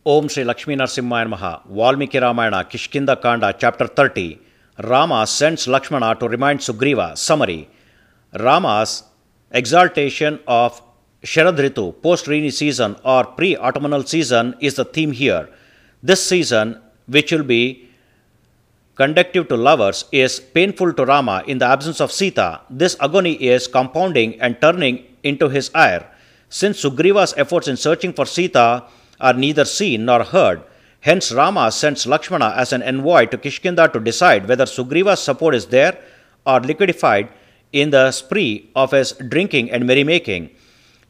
Om Shri Lakshmi Narsimhaya Namaha. Valmiki Ramayana, Kishkinda Kanda, Chapter 30. Rama sends Lakshmana to remind Sugriva. Summary. Rama's exaltation of Sharad Ritu, post-rainy season or pre-autumnal season is the theme here. This season, which will be conducive to lovers, is painful to Rama in the absence of Seetha. This agony is compounding and turning into his ire. Since Sugriva's efforts in searching for Seetha are neither seen nor heard, hence Rama sends Lakshmana as an envoy to Kishkindha to decide whether Sugriva's support is there or liquefied in the spree of his drinking and merrymaking.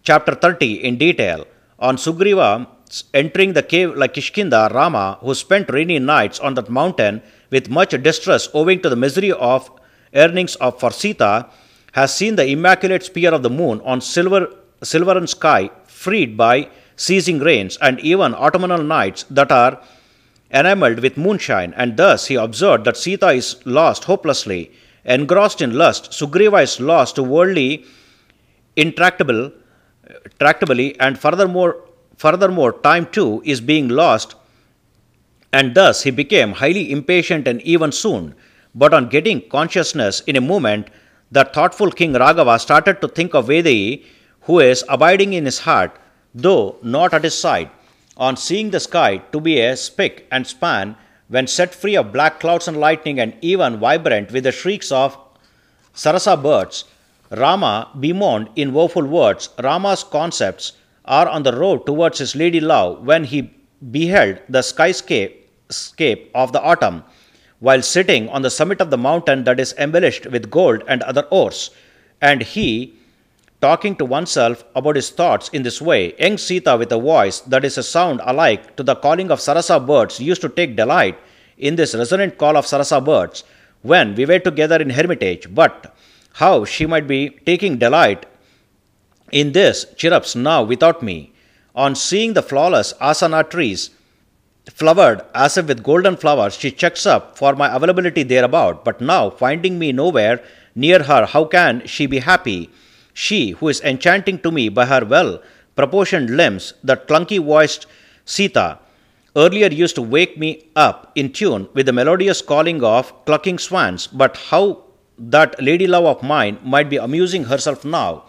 Chapter 30 in detail. On Sugriva entering the cave like Kishkindha, Rama, who spent rainy nights on that mountain with much distress owing to the misery of earnings for Seetha, has seen the immaculate spear of the moon on silveren sky freed by ceasing rains and even autumnal nights that are enameled with moonshine, and thus he observed that Seetha is lost hopelessly. Engrossed in lust, Sugriva is lost to worldly tractably, and furthermore time too is being lost, and thus he became highly impatient and even soon. But on getting consciousness in a moment, the thoughtful King Raghava started to think of Vedayi, who is abiding in his heart, though not at his side. On seeing the sky to be a spick and span, when set free of black clouds and lightning and even vibrant with the shrieks of Sarasa birds, Rama bemoaned in woeful words. Rama's concepts are on the road towards his lady love when he beheld the skyscape of the autumn, while sitting on the summit of the mountain that is embellished with gold and other ores, and he talking to oneself about his thoughts in this way. Young Seetha, with a voice that is a sound alike to the calling of Sarasa birds, used to take delight in this resonant call of Sarasa birds when we were together in hermitage. But how she might be taking delight in this chirrups now without me. On seeing the flawless asana trees flowered as if with golden flowers, she checks up for my availability thereabout. But now, finding me nowhere near her, how can she be happy? She, who is enchanting to me by her well-proportioned limbs, the clunky-voiced Seetha, earlier used to wake me up in tune with the melodious calling of clucking swans. But how that lady love of mine might be amusing herself now,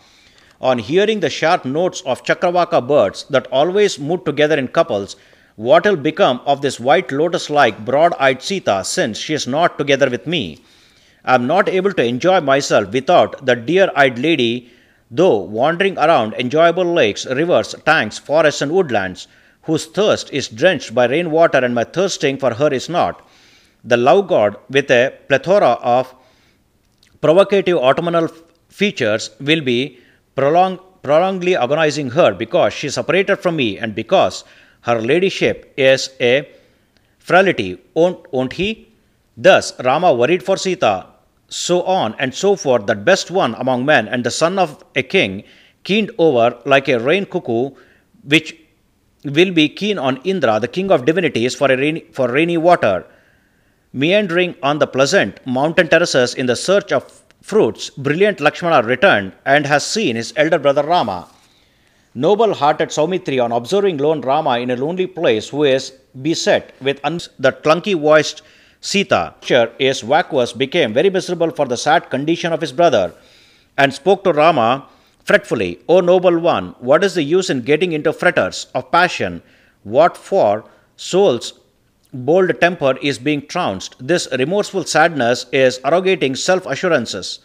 on hearing the sharp notes of Chakravaka birds that always move together in couples. What will become of this white lotus-like broad-eyed Seetha, since she is not together with me? I am not able to enjoy myself without the dear-eyed lady, though wandering around enjoyable lakes, rivers, tanks, forests and woodlands, whose thirst is drenched by rainwater and my thirsting for her is not. The love god, with a plethora of provocative autumnal features, will be prolongedly agonizing her because she is separated from me and because her ladyship is a frailty, won't he? Thus Rama worried for Seetha, so on and so forth, that best one among men and the son of a king, keened over like a rain cuckoo, which will be keen on Indra, the king of divinities, for rainy water. Meandering on the pleasant mountain terraces in the search of fruits, brilliant Lakshmana returned and has seen his elder brother Rama. Noble-hearted Saumitri, on observing lone Rama in a lonely place, who is beset with the clunky-voiced Seetha, is vacuous, became very miserable for the sad condition of his brother, and spoke to Rama fretfully, O noble one, what is the use in getting into fetters of passion? What for soul's bold temper is being trounced? This remorseful sadness is arrogating self-assurances.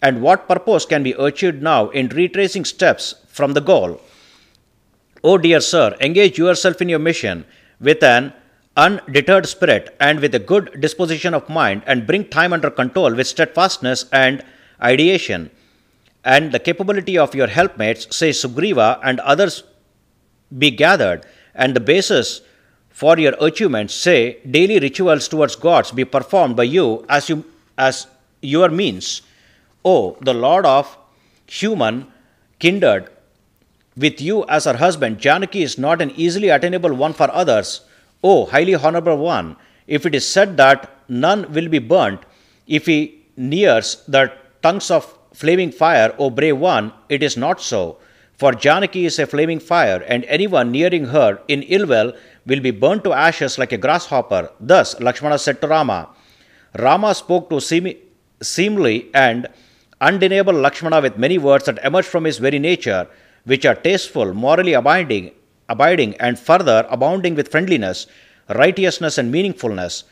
And what purpose can be achieved now in retracing steps from the goal? O dear sir, engage yourself in your mission with an undeterred spirit and with a good disposition of mind, and bring time under control with steadfastness and ideation. And the capability of your helpmates, say Sugriva, and others be gathered, and the basis for your achievements, say daily rituals towards gods, be performed by you as your means. O the Lord of human kindred, with you as her husband, Janaki is not an easily attainable one for others. O highly honorable one, if it is said that none will be burnt if he nears the tongues of flaming fire, O brave one, it is not so. For Janaki is a flaming fire, and anyone nearing her in ill will will be burnt to ashes like a grasshopper. Thus Lakshmana said to Rama. Rama spoke to seemly and undeniable Lakshmana with many words that emerge from his very nature, which are tasteful, morally abiding, and further abounding with friendliness, righteousness, and meaningfulness.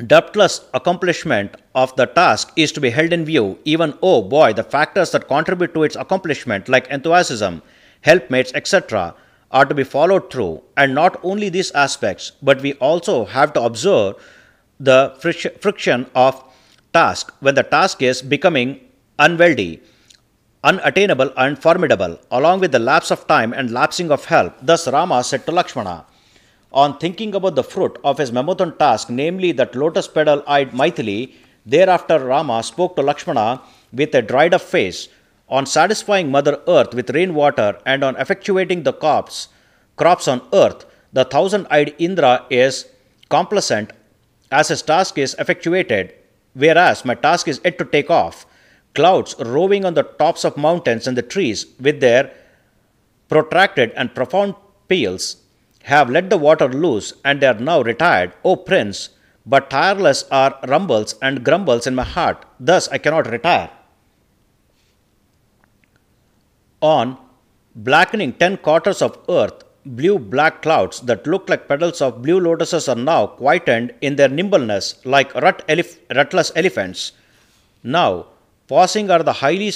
Doubtless accomplishment of the task is to be held in view, even, oh boy, the factors that contribute to its accomplishment, like enthusiasm, helpmates, etc., are to be followed through. And not only these aspects, but we also have to observe the friction of task when the task is becoming unwieldy, unattainable, and formidable, along with the lapse of time and lapsing of help. Thus Rama said to Lakshmana. On thinking about the fruit of his mammothon task, namely that lotus petal-eyed Maithili, thereafter Rama spoke to Lakshmana with a dried-up face. On satisfying Mother Earth with rainwater and on effectuating the crops on earth, the thousand-eyed Indra is complacent as his task is effectuated, whereas my task is yet to take off. Clouds roving on the tops of mountains and the trees with their protracted and profound peals have let the water loose, and they are now retired, O Prince, but tireless are rumbles and grumbles in my heart, thus I cannot retire. On blackening 10 quarters of earth, blue black clouds that look like petals of blue lotuses are now quietened in their nimbleness like rutless elephants. Now, passing are the highly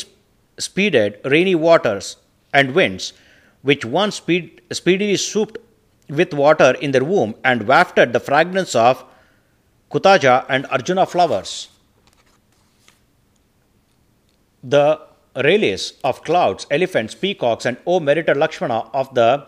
speeded rainy waters and winds, which once speedily swooped with water in their womb and wafted the fragrance of Kutaja and Arjuna flowers. The release of clouds, elephants, peacocks, and O merited Lakshmana of the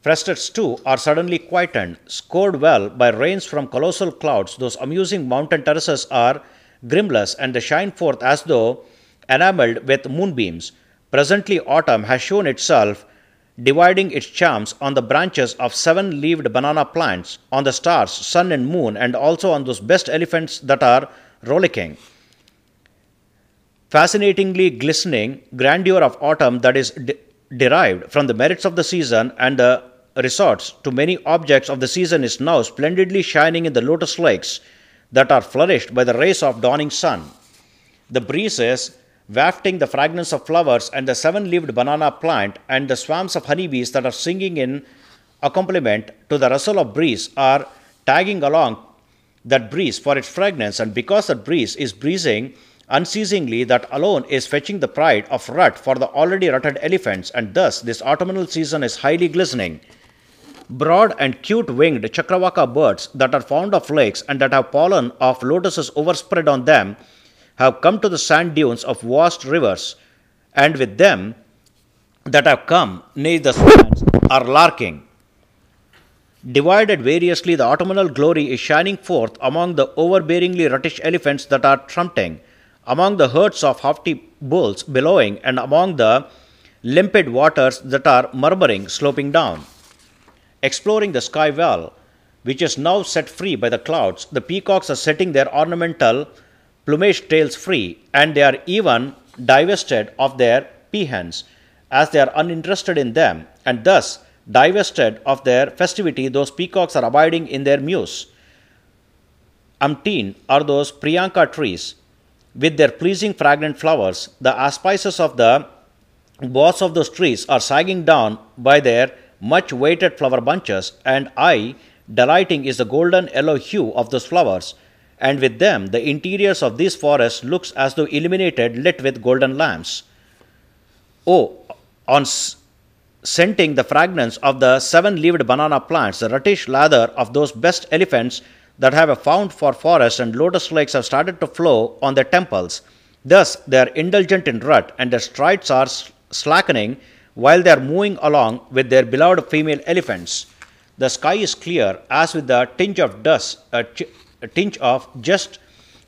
Frested too are suddenly quietened, scored well by rains from colossal clouds. Those amusing mountain terraces are grimless, and they shine forth as though enameled with moonbeams. Presently autumn has shown itself, dividing its charms on the branches of 7-leaved banana plants, on the stars, sun and moon, and also on those best elephants that are rollicking. Fascinatingly glistening grandeur of autumn that is derived from the merits of the season and the resorts to many objects of the season is now splendidly shining in the lotus lakes that are flourished by the rays of dawning sun. The breeze is wafting the fragrance of flowers, and the 7-leaved banana plant and the swarms of honeybees that are singing in accompaniment to the rustle of breeze are tagging along that breeze for its fragrance, and because that breeze is breezing unceasingly, that alone is fetching the pride of rut for the already rutted elephants, and thus this autumnal season is highly glistening. Broad and cute-winged chakravaka birds that are found of lakes and that have pollen of lotuses overspread on them have come to the sand dunes of vast rivers, and with them that have come near the sands are larking. Divided variously, the autumnal glory is shining forth among the overbearingly ruttish elephants that are trumpeting, among the herds of haughty bulls bellowing, and among the limpid waters that are murmuring, sloping down. Exploring the sky well, which is now set free by the clouds, the peacocks are setting their ornamental plumage tails free, and they are even divested of their peahens, as they are uninterested in them, and thus divested of their festivity, those peacocks are abiding in their muse. Umpteen are those Priyanka trees, with their pleasing fragrant flowers. The auspices of the boughs of those trees are sagging down by their much weighted flower bunches, and I, delighting is the golden yellow hue of those flowers, and with them the interiors of these forests looks as though illuminated, lit with golden lamps. Oh, on scenting the fragrance of the 7-leaved banana plants, the ruttish lather of those best elephants that have a fount for forests and lotus lakes have started to flow on their temples. Thus they are indulgent in rut, and their strides are slackening while they are moving along with their beloved female elephants. The sky is clear, as with a tinge of dust, a tinge of just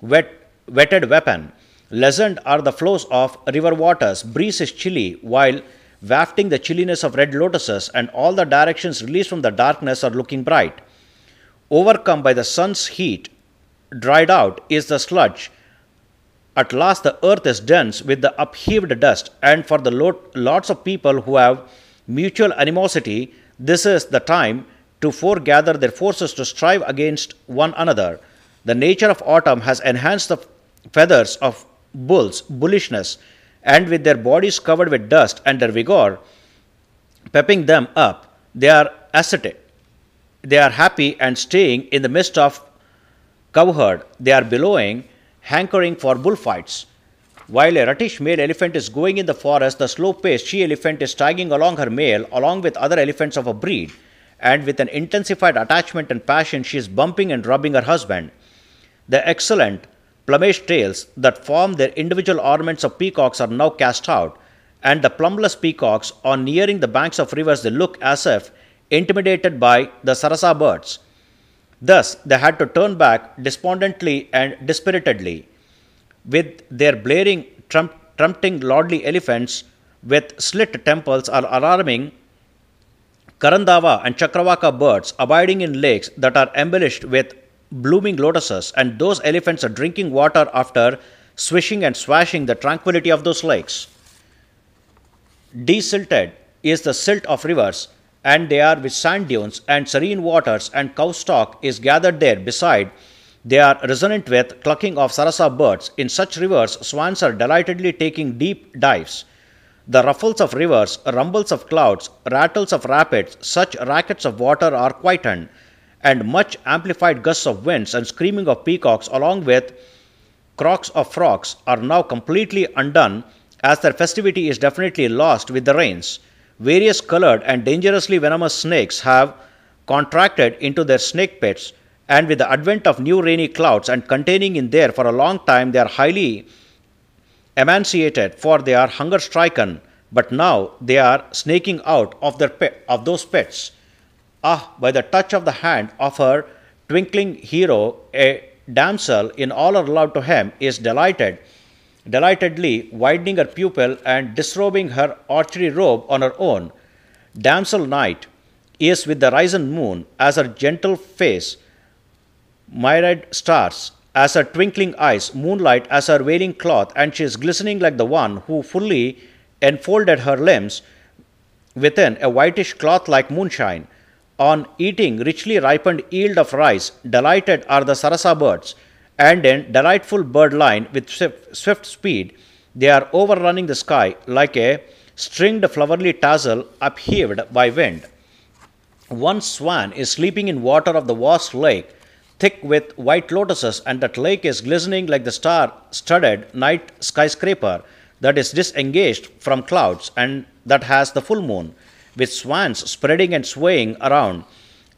wetted weapon. Pleasant are the flows of river waters. Breeze is chilly, while wafting the chilliness of red lotuses, and all the directions released from the darkness are looking bright. Overcome by the sun's heat, dried out is the sludge At last the earth is dense with the upheaved dust, and for the lots of people who have mutual animosity, this is the time to foregather their forces to strive against one another. The nature of autumn has enhanced the feathers of bulls' bullishness, and with their bodies covered with dust and their vigor pepping them up, they are ascetic. They are happy and staying in the midst of cowherd. They are bellowing, hankering for bullfights. While a rattish male elephant is going in the forest, the slow-paced she-elephant is tagging along her male along with other elephants of a breed, and with an intensified attachment and passion she is bumping and rubbing her husband. The excellent plumaged tails that form their individual ornaments of peacocks are now cast out, and the plumbless peacocks, on nearing the banks of rivers, they look as if intimidated by the sarasa birds. Thus they had to turn back despondently and dispiritedly, with their blaring, trumpeting lordly elephants with slit temples are alarming Karandava and Chakravaka birds abiding in lakes that are embellished with blooming lotuses, and those elephants are drinking water after swishing and swashing the tranquility of those lakes. Desilted is the silt of rivers, and they are with sand dunes and serene waters, and cow stock is gathered there beside. They are resonant with clucking of sarasa birds. In such rivers, swans are delightedly taking deep dives. The ruffles of rivers, rumbles of clouds, rattles of rapids, such rackets of water are quietened, and much amplified gusts of winds and screaming of peacocks, along with croaks of frogs, are now completely undone, as their festivity is definitely lost with the rains. Various colored and dangerously venomous snakes have contracted into their snake pits, and with the advent of new rainy clouds and containing in there for a long time, they are highly emaciated, for they are hunger stricken, but now they are snaking out of those pits. Ah, by the touch of the hand of her twinkling hero, a damsel in all her love to him is delightedly widening her pupil and disrobing her archery robe on her own. Damsel night is with the risen moon as her gentle face, myriad stars as her twinkling eyes, moonlight as her veiling cloth, and she is glistening like the one who fully enfolded her limbs within a whitish cloth like moonshine. On eating richly ripened yield of rice, delighted are the sarasa birds, and in delightful bird line with swift speed, they are overrunning the sky like a stringed flowery tassel upheaved by wind. One swan is sleeping in water of the vast lake, thick with white lotuses, and that lake is glistening like the star-studded night skyscraper that is disengaged from clouds and that has the full moon, with swans spreading and swaying around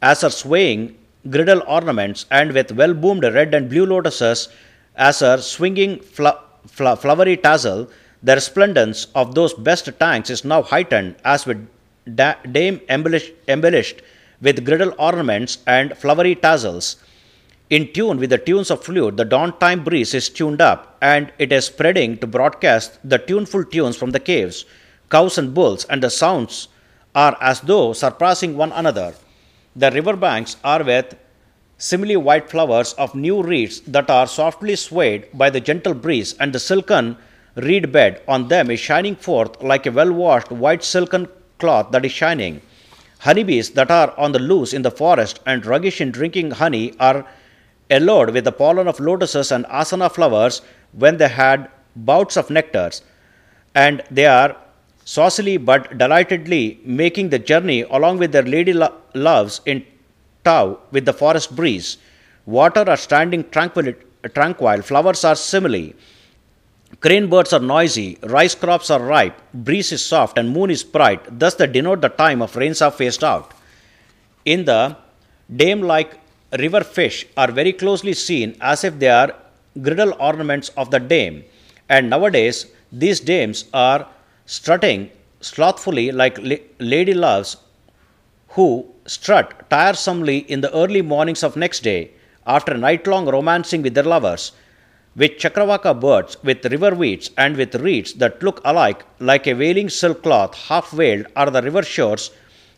as her swaying griddle ornaments, and with well-boomed red and blue lotuses as her swinging flowery tassel. The resplendence of those best tanks is now heightened as with dame embellished with griddle ornaments and flowery tassels. In tune with the tunes of flute, the dawn-time breeze is tuned up, and it is spreading to broadcast the tuneful tunes from the caves, cows and bulls, and the sounds are as though surpassing one another. The river banks are with simile white flowers of new reeds that are softly swayed by the gentle breeze, and the silken reed bed on them is shining forth like a well-washed white silken cloth that is shining. Honeybees that are on the loose in the forest and ruggish in drinking honey are alloyed with the pollen of lotuses and asana flowers when they had bouts of nectars, and they are saucily but delightedly making the journey along with their lady loves in tow with the forest breeze. Water are standing tranquil, flowers are simile, crane birds are noisy, rice crops are ripe, breeze is soft, and moon is bright. Thus they denote the time of rains are phased out. In the dame-like river fish are very closely seen as if they are griddle ornaments of the dame, and nowadays these dames are strutting slothfully like lady loves who strut tiresomely in the early mornings of next day after night-long romancing with their lovers. With chakravaka birds, with river weeds, and with reeds that look alike like a wailing silk cloth half veiled are the river shores,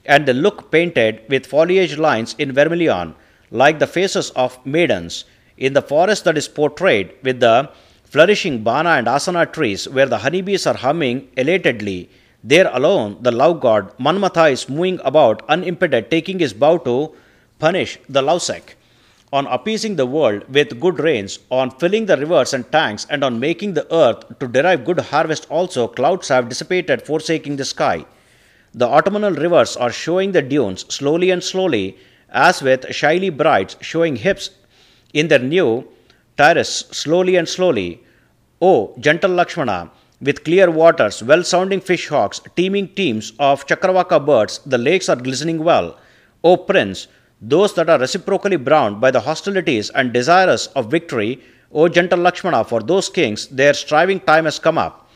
and they look painted with foliage lines in vermilion like the faces of maidens. In the forest that is portrayed with the flourishing bana and asana trees where the honeybees are humming elatedly. There alone, the love god Manmatha is moving about unimpeded, taking his bow to punish the lovesick, on appeasing the world with good rains, on filling the rivers and tanks, and on making the earth to derive good harvest also. Clouds have dissipated, forsaking the sky. The autumnal rivers are showing the dunes slowly and slowly, as with shyly brides showing hips in their new terrace slowly and slowly. O gentle Lakshmana, with clear waters, well-sounding fish hawks, teeming teams of Chakravaka birds, the lakes are glistening well. O Prince, those that are reciprocally browned by the hostilities and desirous of victory, O gentle Lakshmana, for those kings, their striving time has come up.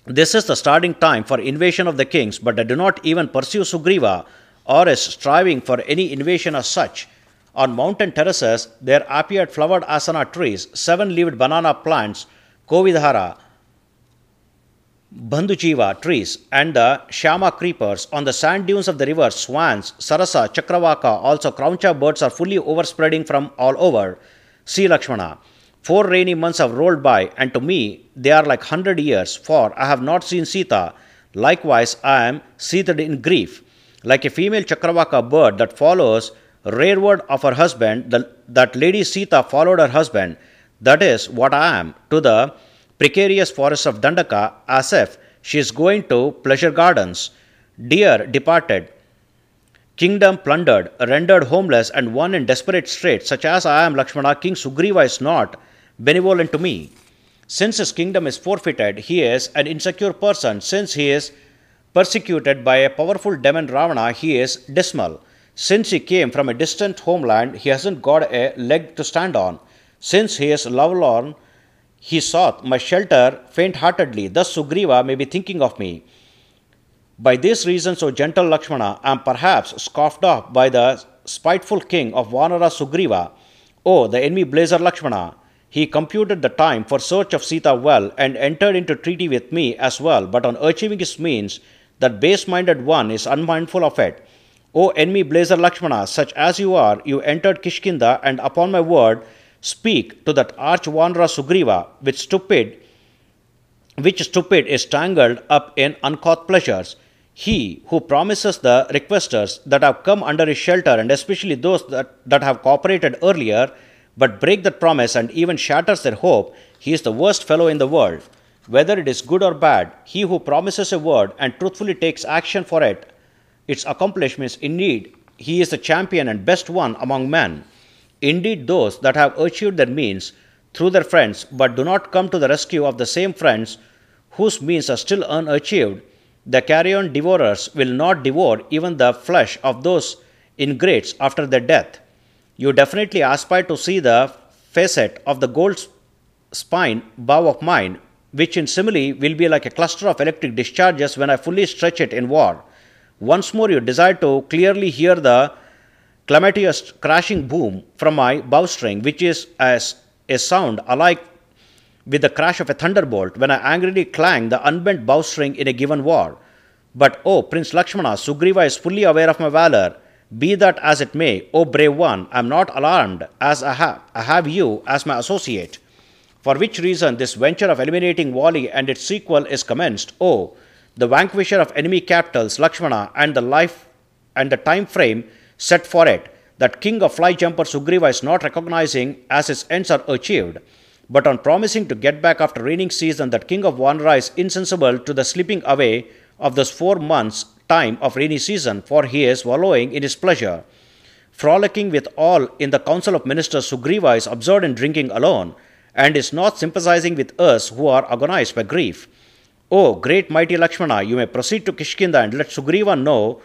This is the starting time for invasion of the kings, but they do not even pursue Sugriva or is striving for any invasion as such. On mountain terraces, there appeared flowered asana trees, 7-leaved banana plants, Kovidhara, Bandhujiva trees, and the Shama creepers. On the sand dunes of the river, swans, Sarasa, Chakravaka, also Krauncha birds are fully overspreading from all over. See Lakshmana. 4 rainy months have rolled by, and to me they are like 100 years, for I have not seen Seetha. Likewise, I am seated in grief. Like a female Chakravaka bird that follows rearward of her husband, that lady Seetha followed her husband. That is what I am to the precarious forests of Dandaka, as if she is going to pleasure gardens. Dear departed, kingdom plundered, rendered homeless, and one in desperate straits, such as I am, Lakshmana, King Sugriva is not benevolent to me. Since his kingdom is forfeited, he is an insecure person. Since he is persecuted by a powerful demon Ravana, he is dismal. Since he came from a distant homeland, he hasn't got a leg to stand on. Since he is lovelorn, he sought my shelter faint-heartedly. Thus Sugriva may be thinking of me. By this reason, O gentle Lakshmana, I am perhaps scoffed off by the spiteful king of Vanara Sugriva. O the enemy blazer Lakshmana, he computed the time for search of Seetha well, and entered into treaty with me as well, but on achieving his means, that base-minded one is unmindful of it. O enemy blazer Lakshmana, such as you are, you entered Kishkinda, and upon my word, speak to that arch Vanara Sugriva, which stupid is tangled up in uncaught pleasures. He who promises the requesters that have come under his shelter, and especially those that have cooperated earlier, but break that promise and even shatters their hope, he is the worst fellow in the world. Whether it is good or bad, he who promises a word and truthfully takes action for it, its accomplishments, indeed, he is the champion and best one among men. Indeed, those that have achieved their means through their friends, but do not come to the rescue of the same friends whose means are still unachieved, the carrion devourers will not devour even the flesh of those ingrates after their death. You definitely aspire to see the facet of the gold spine bow of mine, which in simile will be like a cluster of electric discharges when I fully stretch it in war. Once more you desire to clearly hear the clamorous crashing boom from my bowstring, which is as a sound alike with the crash of a thunderbolt when I angrily clang the unbent bowstring in a given war. But, O Prince Lakshmana, Sugriva is fully aware of my valor. Be that as it may, O brave one, I am not alarmed, as I have you as my associate. For which reason this venture of eliminating Vali and its sequel is commenced. O, the vanquisher of enemy capitals, Lakshmana, and the life and the time frame set for it, that king of fly jumper Sugriva is not recognizing as its ends are achieved, but on promising to get back after raining season, that king of Vanara is insensible to the slipping away of those 4 months' time of rainy season, for he is wallowing in his pleasure. Frolicking with all in the council of ministers, Sugriva is absorbed in drinking alone, and is not sympathizing with us who are agonized by grief. O great mighty Lakshmana, you may proceed to Kishkinda and let Sugriva know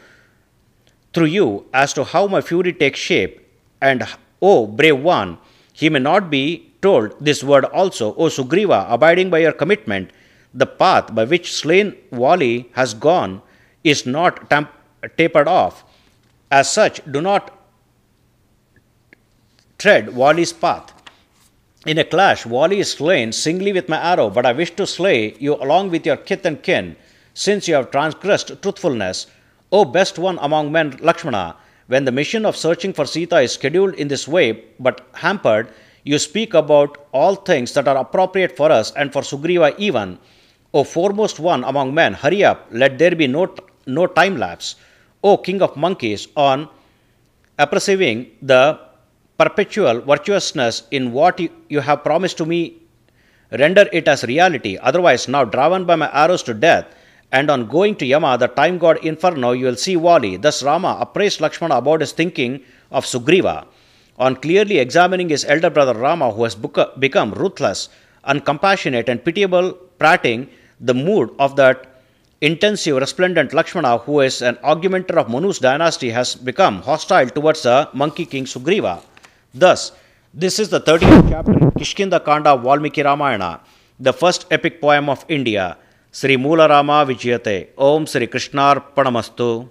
through you as to how my fury takes shape. And, O brave one, he may not be told this word also. O Sugriva, abiding by your commitment, the path by which slain Vali has gone is not tapered off. As such, do not tread Vali's path. In a clash, Vali is slain singly with my arrow, but I wish to slay you along with your kith and kin, since you have transgressed truthfulness. O best one among men, Lakshmana, when the mission of searching for Seetha is scheduled in this way but hampered, You speak about all things that are appropriate for us and for Sugriva even. O foremost one among men, hurry up, let there be no time lapse. O king of monkeys, on apperceiving the perpetual virtuousness in what you have promised to me, render it as reality. Otherwise, now driven by my arrows to death, and on going to Yama, the time god Inferno, you will see Wali. Thus Rama appraised Lakshmana about his thinking of Sugriva. On clearly examining his elder brother Rama, who has become ruthless, uncompassionate, and pitiable, prating the mood of that intensive, resplendent Lakshmana, who is an augmenter of Manu's dynasty, has become hostile towards the monkey king Sugriva. Thus, this is the 30th chapter in Kishkinda Kanda of Valmiki Ramayana, the first epic poem of India. Sri Moola Rama Vijayate. Om Sri Krishnarpanamastu.